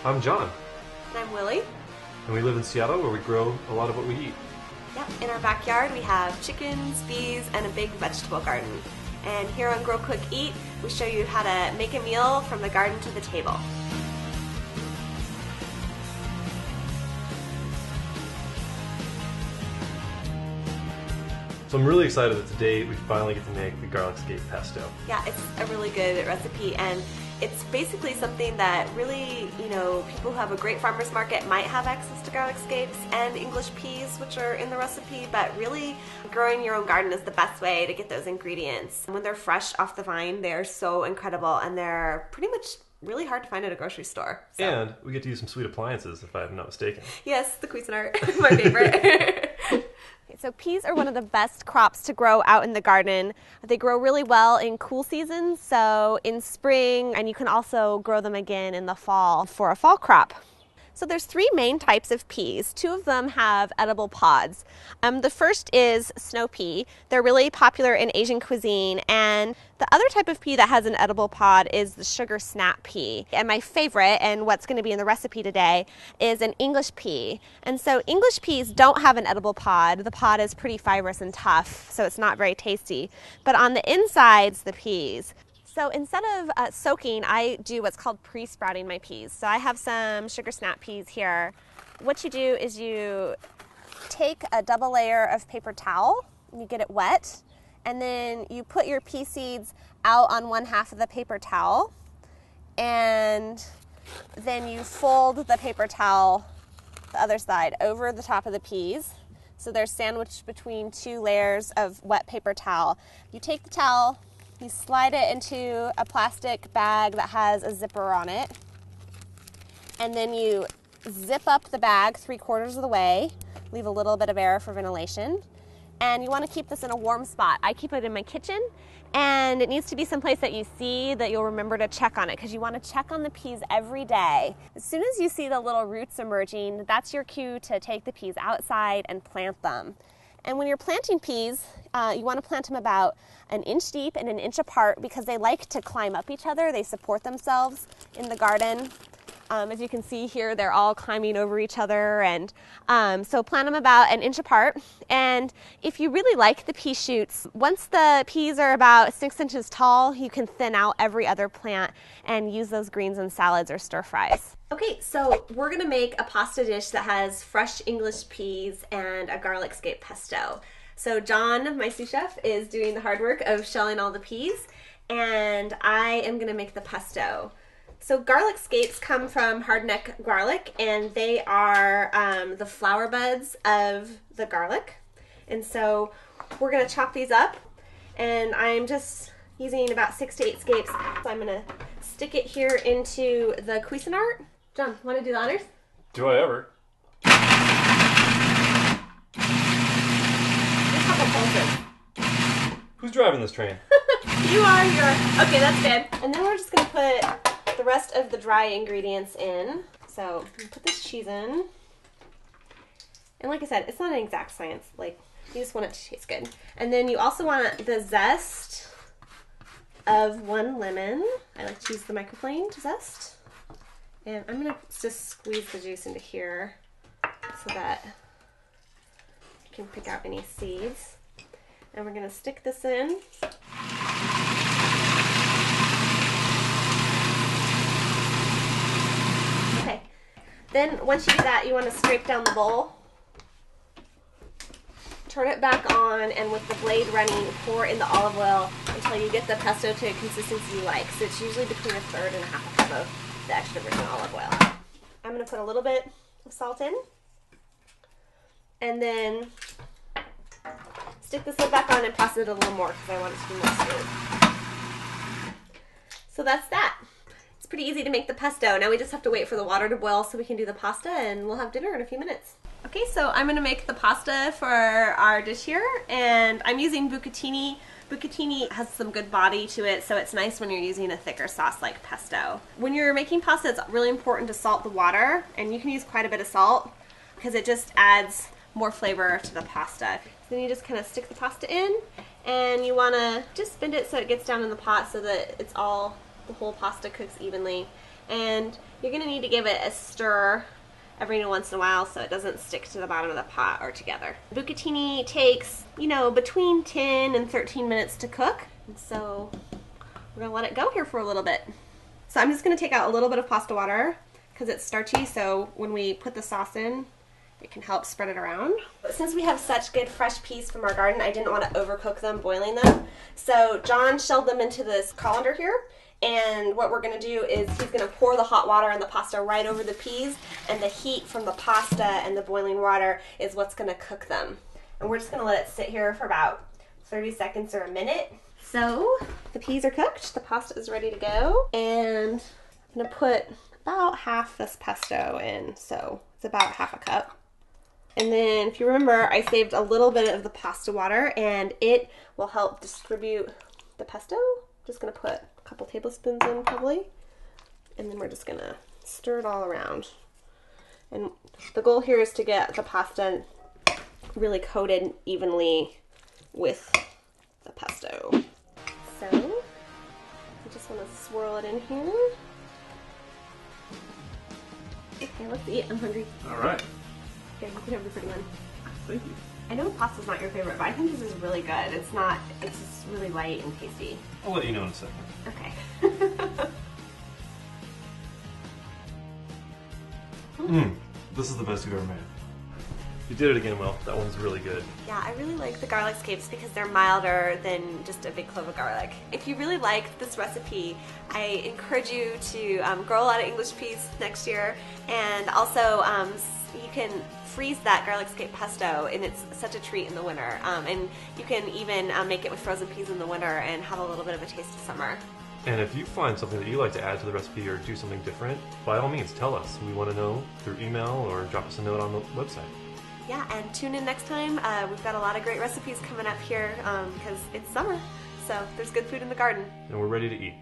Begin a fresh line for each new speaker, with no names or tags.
I'm John,
And I'm Willie.
and we live in Seattle where we grow a lot of what we eat.
Yep, in our backyard we have chickens, bees, and a big vegetable garden. And here on Grow Cook Eat, we show you how to make a meal from the garden to the table.
So I'm really excited that today we finally get to make the garlic scape pesto.
Yeah, it's a really good recipe, and it's basically something that really, people who have a great farmer's market might have access to garlic scapes and English peas, which are in the recipe, but really growing your own garden is the best way to get those ingredients. When they're fresh off the vine, they're so incredible, and they're pretty much really hard to find at a grocery store. So.
And we get to use some sweet appliances, if I'm not mistaken.
Yes, the Cuisinart, my favorite. So peas are one of the best crops to grow out in the garden. They grow really well in cool seasons, so in spring, and you can also grow them again in the fall for a fall crop. So there's three main types of peas. Two of them have edible pods. The first is snow pea. They're really popular in Asian cuisine, and the other type of pea that has an edible pod is the sugar snap pea. And my favorite, and what's going to be in the recipe today, is an English pea. And so English peas don't have an edible pod. The pod is pretty fibrous and tough, so it's not very tasty. But on the inside's the peas. So instead of soaking, I do what's called pre-sprouting my peas. So I have some sugar snap peas here. What you do is you take a double layer of paper towel, you get it wet, and then you put your pea seeds out on one half of the paper towel, and then you fold the paper towel the other side over the top of the peas. So they're sandwiched between two layers of wet paper towel. You take the towel, you slide it into a plastic bag that has a zipper on it, and then you zip up the bag 3/4 of the way, leave a little bit of air for ventilation, and you want to keep this in a warm spot. I keep it in my kitchen, and it needs to be someplace that you see that you'll remember to check on it, because you want to check on the peas every day. As soon as you see the little roots emerging, that's your cue to take the peas outside and plant them. And when you're planting peas, you want to plant them about 1 inch deep and 1 inch apart, because they like to climb up each other. They support themselves in the garden. As you can see here, they're all climbing over each other, and so plant them about 1 inch apart. And if you really like the pea shoots, once the peas are about 6 inches tall, you can thin out every other plant and use those greens in salads or stir fries. Okay, so we're gonna make a pasta dish that has fresh English peas and a garlic scape pesto. So John, my sous chef, is doing the hard work of shelling all the peas, and I am gonna make the pesto. So garlic scapes come from hardneck garlic, and they are the flower buds of the garlic. And so we're gonna chop these up, and I'm just using about 6 to 8 scapes. So I'm gonna stick it here into the Cuisinart. John, want to do the honors?
Do I ever?
Just a couple pulses.
Who's driving this train?
You are. Okay, that's good. And then we're just going to put the rest of the dry ingredients in. So put this cheese in. And like I said, it's not an exact science. Like, you just want it to taste good. And then you also want the zest of 1 lemon. I like to use the microplane to zest. And I'm going to just squeeze the juice into here so that you can pick out any seeds. And we're going to stick this in. Okay. Then once you do that, you want to scrape down the bowl. Turn it back on, and with the blade running, pour in the olive oil until you get the pesto to a consistency you like. So it's usually between 1/3 and 1/2 of the extra virgin olive oil. I'm going to put a little bit of salt in, and then stick this lid back on and press it a little more because I want it to be more smooth. So that's that. It's pretty easy to make the pesto. Now we just have to wait for the water to boil so we can do the pasta, and we'll have dinner in a few minutes. Okay, so I'm going to make the pasta for our dish here, and I'm using bucatini. Bucatini has some good body to it, so it's nice when you're using a thicker sauce like pesto. When you're making pasta, it's really important to salt the water, and you can use quite a bit of salt because it just adds more flavor to the pasta. Then you just kind of stick the pasta in, and you want to just bend it so it gets down in the pot so that the whole pasta cooks evenly. And you're gonna need to give it a stir every once in a while so it doesn't stick to the bottom of the pot or together. Bucatini takes, you know, between 10 and 13 minutes to cook. And so we're gonna let it go here for a little bit. So I'm just gonna take out a little bit of pasta water because it's starchy, so when we put the sauce in, it can help spread it around. But since we have such good fresh peas from our garden, I didn't want to overcook them, boiling them. So John shelled them into this colander here. And what we're going to do is he's going to pour the hot water and the pasta right over the peas, and the heat from the pasta and the boiling water is what's going to cook them. And we're just going to let it sit here for about 30 seconds or a minute. So the peas are cooked, the pasta is ready to go, and I'm going to put about half this pesto in, so it's about half a cup. And then if you remember, I saved a little bit of the pasta water, and it will help distribute the pesto. Just going to put a couple tablespoons in probably, and then we're just going to stir it all around. And the goal here is to get the pasta really coated evenly with the pesto. So I just want to swirl it in here. Okay, let's eat. I'm hungry.
All right.
Here, you can have the pretty one.
Thank you.
I know pasta's not your favorite, but I think this is really good. It's just really light and tasty.
I'll let you know in a second.
Okay.
This is the best you've ever made. You did it again, Will. That one's really good.
Yeah, I really like the garlic scapes because they're milder than just a big clove of garlic. If you really like this recipe, I encourage you to grow a lot of English peas next year, and also you can freeze that garlic scape pesto, and it's such a treat in the winter. And you can even make it with frozen peas in the winter and have a little bit of a taste of summer.
And if you find something that you like to add to the recipe or do something different, by all means tell us. We want to know through email or drop us a note on the website.
Yeah, and tune in next time. We've got a lot of great recipes coming up here because it's summer, so there's good food in the garden.
And we're ready to eat.